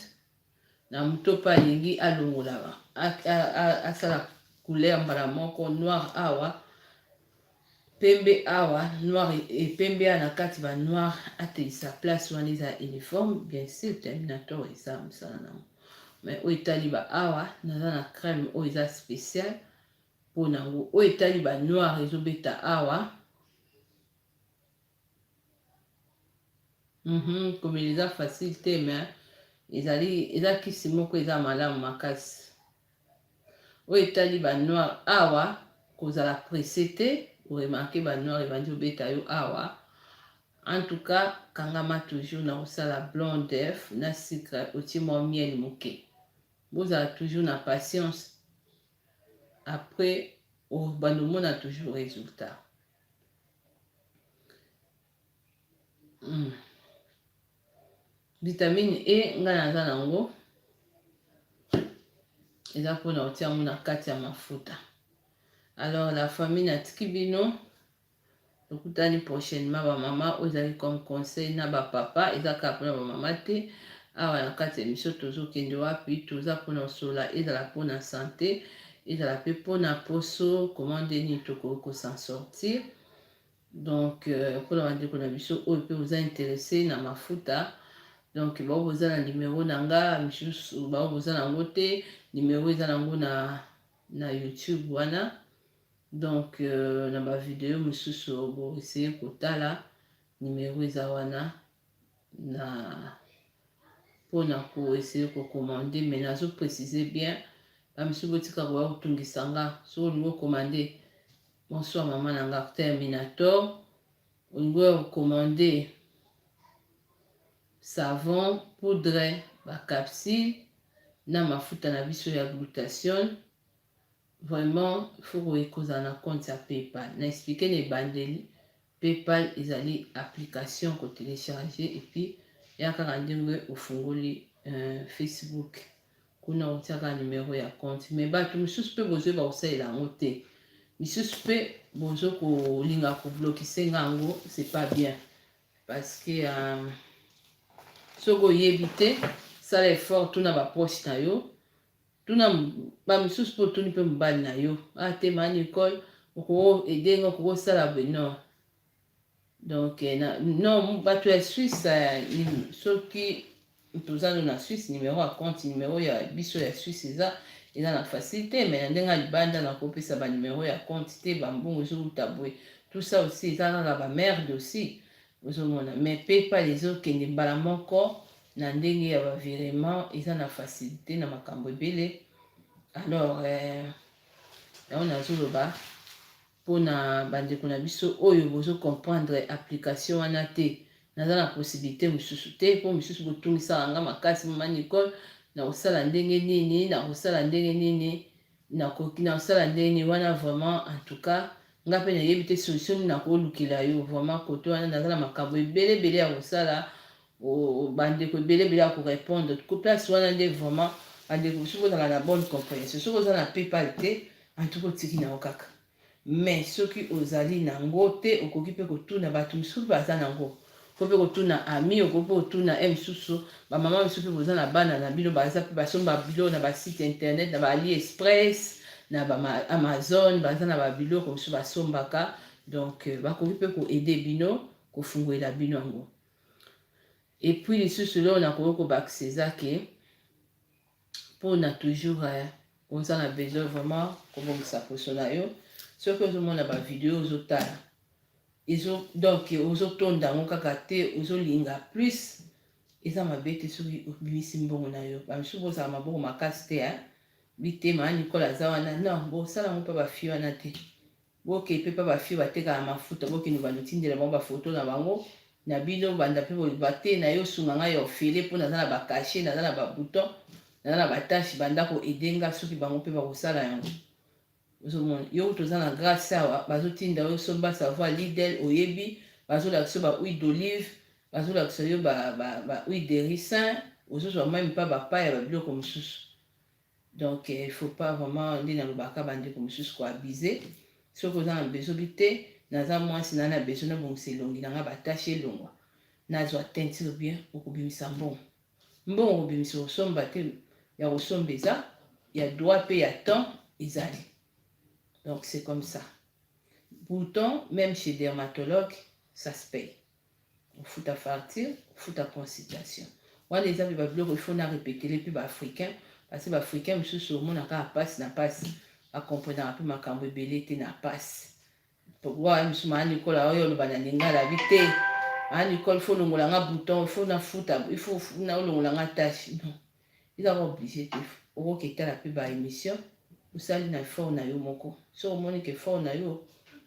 [SPEAKER 2] na moto mpe alingi alongola asala couleur mbala moko noir awa, pembe awa, noir pembe na kati ba noir atelisa place wana eza uniforme. Bien sûr Terminator eza mosala nango. Mais oyo etali ba awa naza na crème oyo eza spécial mpona yango. Oyo etali ba noir ezobeta awa. Komeli eza facile te, mais eza kisi moko eza malamu makasi. Oyo etali ba noir awa kozala pressé te, oremarke ba noir ebandi obeta yo awa. En tout cas kangama toujours na kosala blanc d'œuf na sucre otie mwa miel moke. Bozala toujours na patience, après bandomona toujours résultat. Vitamine E nga naza nango eza mpona otia yango na kati ya mafuta. Alors la famille natiki bino tokutani prochainement bamama oyo ezali comme conseil na bapapa, eza kaka mpona bamama te. Awa na kati ya émission tozokende wapi toza mpona osola, ezala mpona santé, ezala mpe mpona poso komande nini tokoki kosan sortir. Donc mpona bandeko na biso oyo mpe oza intéressé na mafuta, donc bao boza na numéro na nga, misusu bao boza nango te, numéro eza nango na YouTube wana. Donc na ba video misusu bo essayer kotala, numéro eza wana na mpona ko essayer ko commander. Mais nazo préciser bien ba misusu botika ko kotungisa nga so olingo commander. Bonsoir maman na nga Terminator, olingo commander savon, poudre, ba capsule na mafuta na biso ya glutation. Vraiment il faut que na compte ya PayPal. Na expliquer les bandeli PayPal ezali application ko télécharger et puis ya kaka ndenge ofungoli Facebook kuna otiaka numéro ya compte. Mais bato misusu pe bozo ba osalela yango te, misusu pe bozo kolinga ko bloquer ngango, c'est pas bien parce que soko yebite sala effort tuna ba poche na yo, tuna ba misusu po tuni pe mbali na yo te mani école oko aider ngo ko sala beno. Donc non bato ya Suisse soki tozalo na Suisse numéro ya compte, numéro ya biso ya Suisse eza na facilité. Mais ndenga libanda na kopesa ba numéro ya compte te, bambongo ezotabwe tout ça aussi eza kaka ba merde aussi ozomona. Mais PayPal ezokende mbala moko na ndenge ya ba virement, eza na facilité na makambo ebele. Alors on nazoloba mpona bandeko na biso oyo bozo comprendre application wana te, naza na possibilité mosusu te mpo misusu botungisa nga makasi mama Nicole na kosala ndenge nini, na kosala ndenge nini, na kosala ndenge nini wana. Vraiment en tout cas nga pe nayebi te solution nini nakolukila yo. Vraiment koto wana naza na makambo ebele ya kosala, bandeko ebele ya korépondre ko place wana nde vraiment bandeko soki ozala na bonne compréhension. Soki oza na PayPal te en tout cas otiki nango kaka, mais soki ozali nango te okoki mpe kotuna bato misusu baza nango, po mpe kotuna ami, okoki mpe kotuna misusu bamama misusu mpe boza na bana na bino baza mpe basomba bilo na basite internet, na ba AliExpress na ba Amazon, baza na babiloko misusu basombaka. Donc bakoki mpe koede bino kofungolela bino yango. Et puis lisusu lelo nakoki kobakisa eza ke pour na toujours on a besoin vraiment comme ça pour cela yo ce que tout le monde a ba vidéo aux autres donc aux autres dans kaka te aux linga plus eza mabete soki obimisi mbongo na yo bamisusu bozala maboko makasi te bitema Nicolas aza wana non bosalango mpe bafie wana te boke mpe mpe bafie batekaka mafuta bokende bandotindela bango bafoto na bango na bino banda mpe bate na yo sunga ngai ya ofele mpo naza na bakashe naza na babouton naza na batashe banda koedenga soki bango mpe bakosala yango ozomona yo toza na grâce awa bazotinda yo somba savoir lidel oyebi bazolakisa yo bahuile d'olive bazolakisa yo bahuile de ricin ozozwa mai mpa bapa ya babiloko mosusu donc il faut pas vraiment nde nalobaka bandeko mosusu koabize soki oza na besoin te naza mwasi na na besoin nabongisa elongi nanga batashe elongwa nazwa teinture bien okobimisa mbongo okobimisa kosomba te ya kosomba eza ya droit mpe ya temps ezali. Donc c'est comme ça. Pourtant, même chez dermatologue, ça se paye. On fout à fartir, on fout à consultation. Moi, les amis, il faut répéter les plus africains. Parce que les africains, je suis sur mon passe, n'a passe. À comprendre un peu ma cambre belé, n'a passe. Pourquoi, je suis à l'école, le bananinga, la vite. À l'école, il faut le moulanga bouton, il faut la foutre, il faut le moulanga tâche. Non. Ils sont obligés de faire. Qui était la plus bas émission. Usali na fort na yo moko so omoni ke fort na yo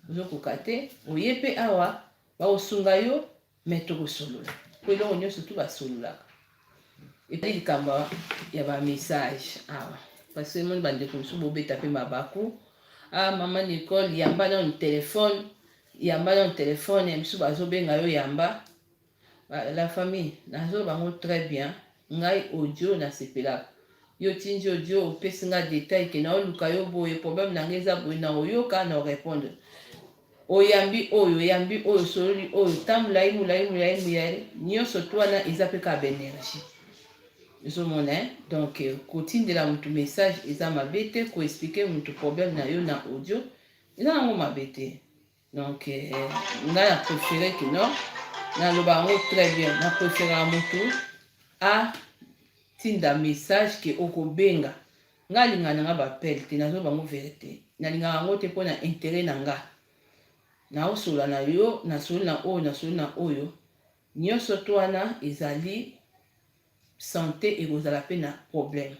[SPEAKER 2] ozokoka te oye mpe awa bakosunga yo me tokosolola po eloko nyonso tu basololaka epai likambo ya bamessage awa parce que emoni bandeko mosusu bobeta mpe mabaku mama Nicole yamba na telefone ya mosusu bazobenga yo yamba la famille nazo bango très bien ngai audio nasepelaka yo tinji audio opesi nga détail ke na oluka yo boye problème nanga eza boye na oyoka na orépondre oyambi oyo sololi oyo ta molai nyonso to wana eza mpe ka baénergie ezomona donc kotindela motu message eza mabe te koexplike motu problème na yo na audio eza nango mabe te donc ngai na préféré ke non naloba yango très bien na préféraka motu tinda message ke okobenga nga linga nanga bapele te nazo bango vérité nalingaka yango te mpo na intérêt na nga naosola na yo nasoli na oyo nyonso to wana ezali santé ekozala mpe na problème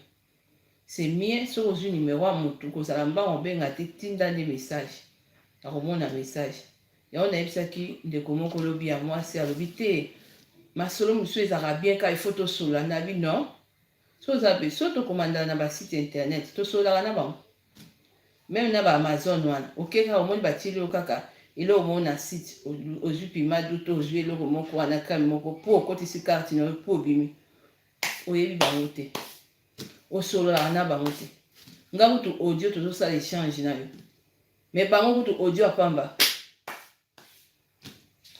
[SPEAKER 2] c'est mieux soki ozwi numero ya motu kozala mbango obenga te tinda nde message akomona message yango nayebisaki ndeko moko lobi ya mwasi alobi te masolo mosusu ezalaka bien ka ifo tosola na bino so tokomandala na basite internet tosolaka na bango même na baamazon wana okeka omoni batili yo kaka eloko moko na site ozwi pimadu to ozwi eloko moko wana kame moko po okotisi karte na yo po obimi oyebi bango te osololaka na bango te nga kutu audio tozosala échange na yo mais bango kutu audio apamba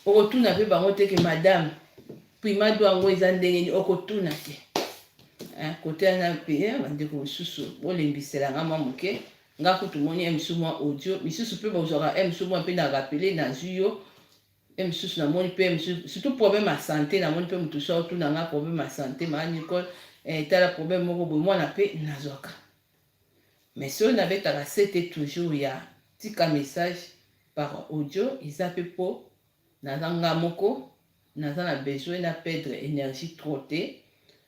[SPEAKER 2] okotuna mpe bango te ke madame pimadu yango eza ndenge nini okotuna te kote wana mpe bandeko mosusu bolembisela nga mwa moke nga kutu moni misusu mwa audio misusu mpe bozwaka misusu mwa mpe na rappele nazwi yo misusu namoni mpe surtout problème ya santé namoni mpe motu so otuna nga problème ya santé maa Nicole tala problème moko boye mwana mpe nazwaka mais soki nabetaka sete toujours ya tika message par audio eza mpe mpo naza nga moko naza na besoin na perdre énergie trop te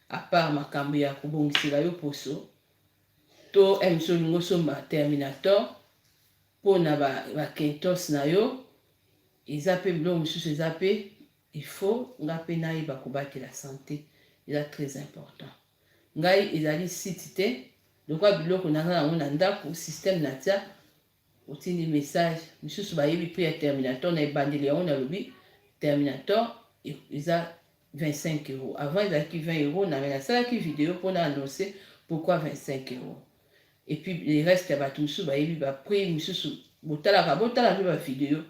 [SPEAKER 2] à part makambo ya kobongisela yo poso to miso olingo osomba terminator mpo na bakentos na yo eza mpe biloko mosusu eza mpe il faut nga mpe nayeba kobatela santé eza très important ngai ezali site te lokwa biloko naza nango na ndako système na tia otindi message mosusu bayebi mpe ya terminator na ebandeli yango nalobi terminator eza 25 €. Avant, ils avaient 20 €. Mais la salle qui vidéo pour annoncer pourquoi 25 €. Et puis, les restes, il y a tout ça, il y a pris, monsieur, botala la vidéo.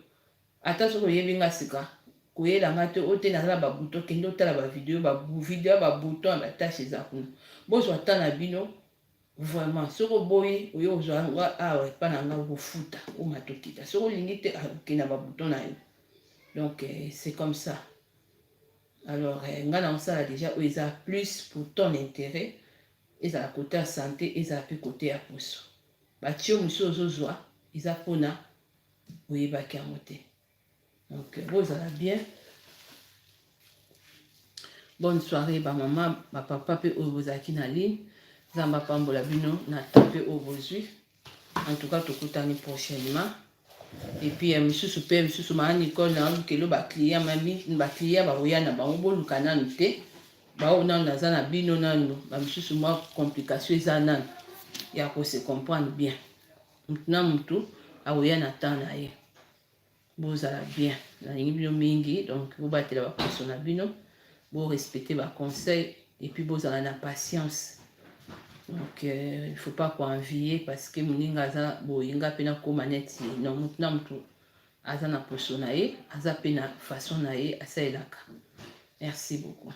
[SPEAKER 2] Attention, il y a un sika. Koye la ngate ote na la babuto kendo tala ba vidéo ba bouton ba tâche za kuna. Bozo atana bino vraiment soko boye oyo ozwa awa pa na nga go futa o matokita. Soko lingite akina ba bouton na yo. Donc c'est comme ça. Alors, on a déjà plus pour ton intérêt, ezala côté ya santé ezala mpe côté ya poso batio mosusu ozozwa eza mpona oyebaki yango te. Donc bozala bien, bonne soirée bamama bapapa mpe oyo bozalaki na ligne, nzambe apambola bino na temps mpe oyo bozwi. En tout cas tokutani prochainement. Et puis misusu mpe misusu maa Nicole na lukelo baclient mami baclient baoya na bango boluka nanu te bao nanu naza na bino nanu bamisusu mwa complication eza nanu ya kose comprendre bien. Na mutu aoya na temps na ye. Bozala bien nalingi bino mingi, donc bobatela baposo na bino, bo respecter ba conseil et puis bozala na patience. Donc il faut pas envier parce que moninga aza boyinga pena ko maneti non mutu na mutu aza na poso na ye aza pe na façon na ye asaelaka. Merci beaucoup.